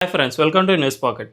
Hi friends, welcome to News Pocket.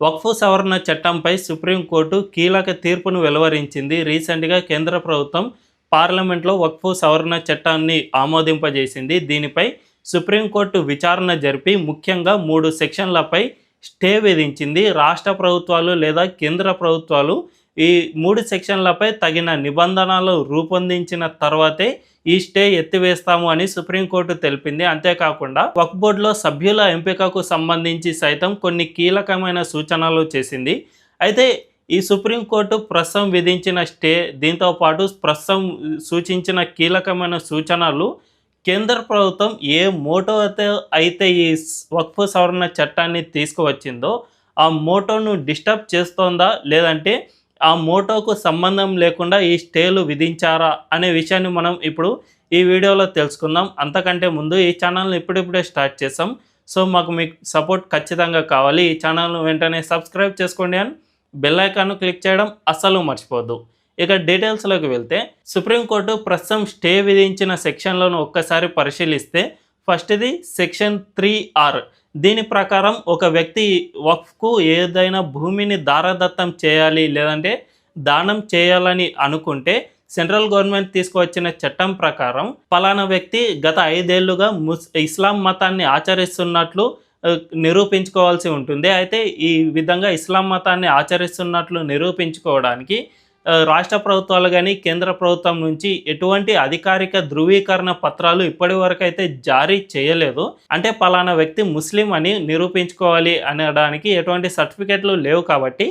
వక్ఫ్ సవరణ చట్టంపై సుప్రీంకోర్టు కీలక తీర్పును వెలువరించింది. రీసెంట్గా కేంద్ర ప్రభుత్వం పార్లమెంట్లో వక్ఫ్ సవరణ చట్టాన్ని ఆమోదింపజేసింది. దీనిపై సుప్రీంకోర్టు విచారణ జరిపి ముఖ్యంగా 3 సెక్షన్లపై స్టే విధించింది. రాష్ట్ర ప్రభుత్వాలు లేదా కేంద్ర ప్రభుత్వాలు ఈ 3 సెక్షన్లపై తగిన నిబంధనలు రూపొందించిన తర్వాతే ఈ స్టే ఎత్తివేస్తాము అని సుప్రీంకోర్టు తెలిపింది. అంతేకాకుండా వక్ఫ్ బోర్డులో సభ్యుల ఎంపికకు సంబంధించి సైతం కొన్ని కీలకమైన సూచనలు చేసింది. అయితే ఈ సుప్రీంకోర్టు ప్రస్తుతం విధించిన స్టే, దీంతోపాటు ప్రస్తుతం సూచించిన కీలకమైన సూచనలు కేంద్ర ప్రభుత్వం ఏ మోటోతో అయితే ఈ వక్ఫ్ సవరణ చట్టాన్ని తీసుకువచ్చిందో ఆ మోటోను డిస్టర్బ్ చేస్తోందా, లేదంటే ఆ మోటోకు సంబంధం లేకుండా ఈ స్టేలు విధించారా అనే విషయాన్ని మనం ఇప్పుడు ఈ వీడియోలో తెలుసుకుందాం. అంతకంటే ముందు ఈ ఛానల్ని ఇప్పుడిప్పుడే స్టార్ట్ చేసాం. సో మాకు మీకు సపోర్ట్ ఖచ్చితంగా కావాలి. ఈ ఛానల్ను వెంటనే సబ్స్క్రైబ్ చేసుకోండి అని బెల్ ఐకాన్ను క్లిక్ చేయడం అస్సలు మర్చిపోద్దు. ఇక డీటెయిల్స్లోకి వెళ్తే సుప్రీంకోర్టు ప్రస్తుతం స్టే విధించిన సెక్షన్లను ఒక్కసారి పరిశీలిస్తే ఫస్ట్ది సెక్షన్ 3R. దీని ప్రకారం ఒక వ్యక్తి వక్ఫ్కు ఏదైనా భూమిని దారదత్తం చేయాలి లేదంటే దానం చేయాలని అనుకుంటే సెంట్రల్ గవర్నమెంట్ తీసుకువచ్చిన చట్టం ప్రకారం పలానా వ్యక్తి గత 5 ఏళ్లుగా ఇస్లాం మతాన్ని ఆచరిస్తున్నట్లు నిరూపించుకోవాల్సి ఉంటుంది. అయితే ఈ విధంగా ఇస్లాం మతాన్ని ఆచరిస్తున్నట్లు నిరూపించుకోవడానికి రాష్ట్ర ప్రభుత్వాలు కానీ కేంద్ర ప్రభుత్వం నుంచి ఎటువంటి అధికారిక ధృవీకరణ పత్రాలు ఇప్పటి వరకు అయితే జారీ చేయలేదు. అంటే పలానా వ్యక్తి ముస్లిం అని నిరూపించుకోవాలి అనడానికి ఎటువంటి సర్టిఫికెట్లు లేవు. కాబట్టి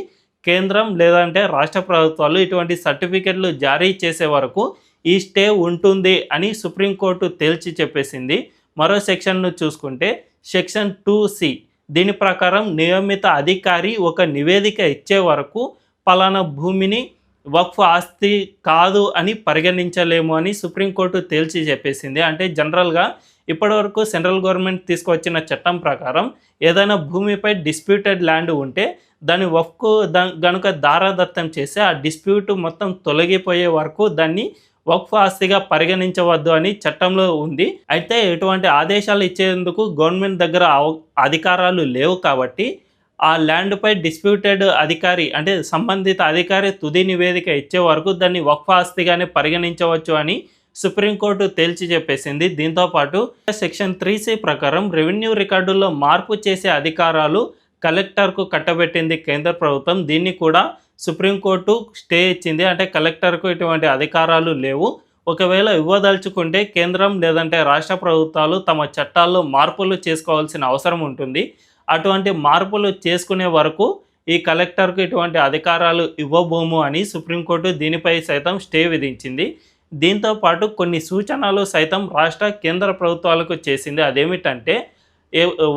కేంద్రం లేదంటే రాష్ట్ర ప్రభుత్వాలు ఇటువంటి సర్టిఫికెట్లు జారీ చేసే వరకు ఈ స్టే ఉంటుంది అని సుప్రీంకోర్టు తేల్చి చెప్పేసింది. మరో సెక్షన్ను చూసుకుంటే సెక్షన్ 2C. దీని ప్రకారం నియమిత అధికారి ఒక నివేదిక ఇచ్చే వరకు పలానా భూమిని వక్ఫ్ ఆస్తి కాదు అని పరిగణించలేము అని సుప్రీంకోర్టు తేల్చి చెప్పేసింది. అంటే జనరల్గా ఇప్పటివరకు సెంట్రల్ గవర్నమెంట్ తీసుకొచ్చిన చట్టం ప్రకారం ఏదైనా భూమిపై డిస్ప్యూటెడ్ ల్యాండ్ ఉంటే దాన్ని వక్ఫ్ గనుక దారాదత్తం చేస్తే ఆ డిస్ప్యూట్ మొత్తం తొలగిపోయే వరకు దాన్ని వక్ఫ్ ఆస్తిగా పరిగణించవద్దు అని చట్టంలో ఉంది. అయితే ఎటువంటి ఆదేశాలు ఇచ్చేందుకు గవర్నమెంట్ దగ్గర అధికారాలు లేవు. కాబట్టి ఆ ల్యాండ్పై డిస్ప్యూటెడ్ అధికారి అంటే సంబంధిత అధికారి తుది నివేదిక ఇచ్చే వరకు దాన్ని వక్ఫ్ ఆస్తిగానే పరిగణించవచ్చు అని సుప్రీంకోర్టు తేల్చి చెప్పేసింది. దీంతోపాటు సెక్షన్ 3C ప్రకారం రెవెన్యూ రికార్డుల్లో మార్పు చేసే అధికారాలు కలెక్టర్కు కట్టబెట్టింది కేంద్ర ప్రభుత్వం. దీన్ని కూడా సుప్రీంకోర్టు స్టే ఇచ్చింది. అంటే కలెక్టర్కు ఇటువంటి అధికారాలు లేవు. ఒకవేళ ఇవ్వదలుచుకుంటే కేంద్రం లేదంటే రాష్ట్ర ప్రభుత్వాలు తమ చట్టాల్లో మార్పులు చేసుకోవాల్సిన అవసరం ఉంటుంది. అటువంటి మార్పులు చేసుకునే వరకు ఈ కలెక్టర్కు ఇటువంటి అధికారాలు ఇవ్వబోము అని సుప్రీంకోర్టు దీనిపై సైతం స్టే విధించింది. దీంతో పాటు కొన్ని సూచనలు సైతం రాష్ట్ర కేంద్ర ప్రభుత్వాలకు చేసింది. అదేమిటంటే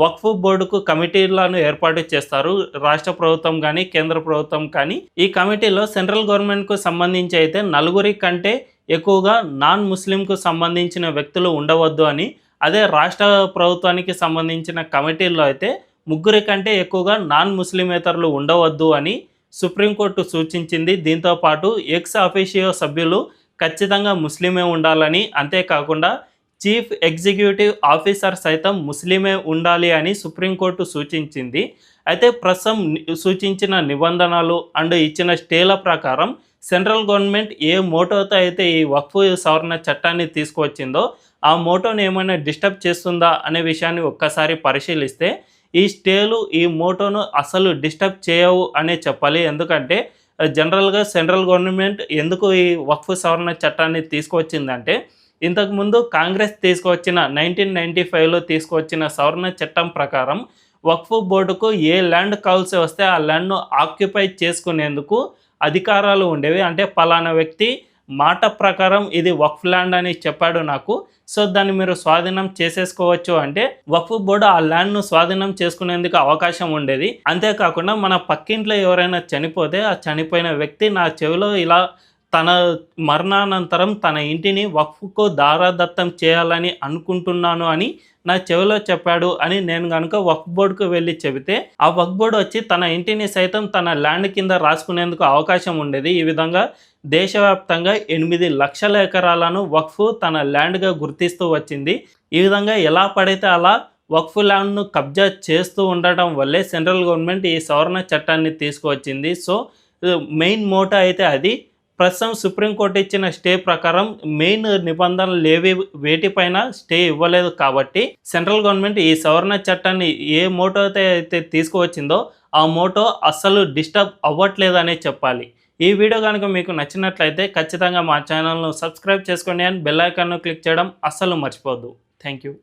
వక్ఫ్ బోర్డుకు కమిటీలను ఏర్పాటు చేస్తారు రాష్ట్ర ప్రభుత్వం కానీ కేంద్ర ప్రభుత్వం కానీ. ఈ కమిటీలో సెంట్రల్ గవర్నమెంట్కు సంబంధించి అయితే 4 కంటే ఎక్కువగా నాన్ ముస్లింకు సంబంధించిన వ్యక్తులు ఉండవద్దు అని, అదే రాష్ట్ర ప్రభుత్వానికి సంబంధించిన కమిటీల్లో అయితే 3 కంటే ఎక్కువగా నాన్ ముస్లిమేతరులు ఉండవద్దు అని సుప్రీంకోర్టు సూచించింది. దీంతోపాటు ఎక్స్ అఫీషియో సభ్యులు ఖచ్చితంగా ముస్లిమే ఉండాలని, అంతేకాకుండా చీఫ్ ఎగ్జిక్యూటివ్ ఆఫీసర్ సైతం ముస్లిమే ఉండాలి అని సుప్రీంకోర్టు సూచించింది. అయితే ప్రస్తుతం సూచించిన నిబంధనలు అండ్ ఇచ్చిన స్టేల ప్రకారం సెంట్రల్ గవర్నమెంట్ ఏ మోటోతో అయితే ఈ వక్ఫ్ సవరణ చట్టాన్ని తీసుకువచ్చిందో ఆ మోటోని ఏమైనా డిస్టర్బ్ చేస్తుందా అనే విషయాన్ని ఒక్కసారి పరిశీలిస్తే ఈ స్టేలు ఈ మోటోను అసలు డిస్టర్బ్ చేయవు అనే చెప్పాలి. ఎందుకంటే జనరల్గా సెంట్రల్ గవర్నమెంట్ ఎందుకు ఈ వక్ఫ్ సవరణ చట్టాన్ని తీసుకువచ్చిందంటే ఇంతకుముందు కాంగ్రెస్ తీసుకువచ్చిన 1995లో తీసుకువచ్చిన సవరణ చట్టం ప్రకారం వక్ఫ్ బోర్డుకు ఏ ల్యాండ్ కావాల్సి వస్తే ఆ ల్యాండ్ను ఆక్యుపై చేసుకునేందుకు అధికారాలు ఉండేవి. అంటే పలానా వ్యక్తి మాట ప్రకారం ఇది వక్ఫ్ ల్యాండ్ అని చెప్పాడు నాకు, సో దాన్ని మీరు స్వాధీనం చేసేసుకోవచ్చు అంటే వక్ఫ్ బోర్డు ఆ ల్యాండ్ను స్వాధీనం చేసుకునేందుకు అవకాశం ఉండేది. అంతేకాకుండా మన పక్కింట్లో ఎవరైనా చనిపోతే ఆ చనిపోయిన వ్యక్తి నా చెవిలో ఇలా తన మరణానంతరం తన ఇంటిని వక్ఫ్కు దారాదత్తం చేయాలని అనుకుంటున్నాను అని నా చెవిలో చెప్పాడు అని నేను కనుక వక్ఫ్ బోర్డుకు వెళ్ళి చెబితే ఆ వక్ఫ్ బోర్డు వచ్చి తన ఇంటిని సైతం తన ల్యాండ్ కింద రాసుకునేందుకు అవకాశం ఉండేది. ఈ విధంగా దేశవ్యాప్తంగా 8 లక్షల ఎకరాలను వక్ఫ్ తన ల్యాండ్గా గుర్తిస్తూ వచ్చింది. ఈ విధంగా ఎలా పడితే అలా వక్ఫ్ ల్యాండ్ను కబ్జా చేస్తూ ఉండటం వల్లే సెంట్రల్ గవర్నమెంట్ ఈ సవరణ చట్టాన్ని తీసుకువచ్చింది. సో మెయిన్ మోటో అయితే అది. ప్రస్తుతం సుప్రీంకోర్టు ఇచ్చిన స్టే ప్రకారం మెయిన్ నిబంధనలు వేటిపైన స్టే ఇవ్వలేదు కాబట్టి సెంట్రల్ గవర్నమెంట్ ఈ సవరణ చట్టాన్ని ఏ మోటో అయితే తీసుకువచ్చిందో ఆ మోటో అస్సలు డిస్టర్బ్ అవ్వట్లేదనే చెప్పాలి. ఈ వీడియో కనుక మీకు నచ్చినట్లయితే ఖచ్చితంగా మా ఛానల్ను సబ్స్క్రైబ్ చేసుకోండి అండ్ బెల్ ఐకాన్ను క్లిక్ చేయడం అస్సలు మర్చిపోవద్దు. Thank you.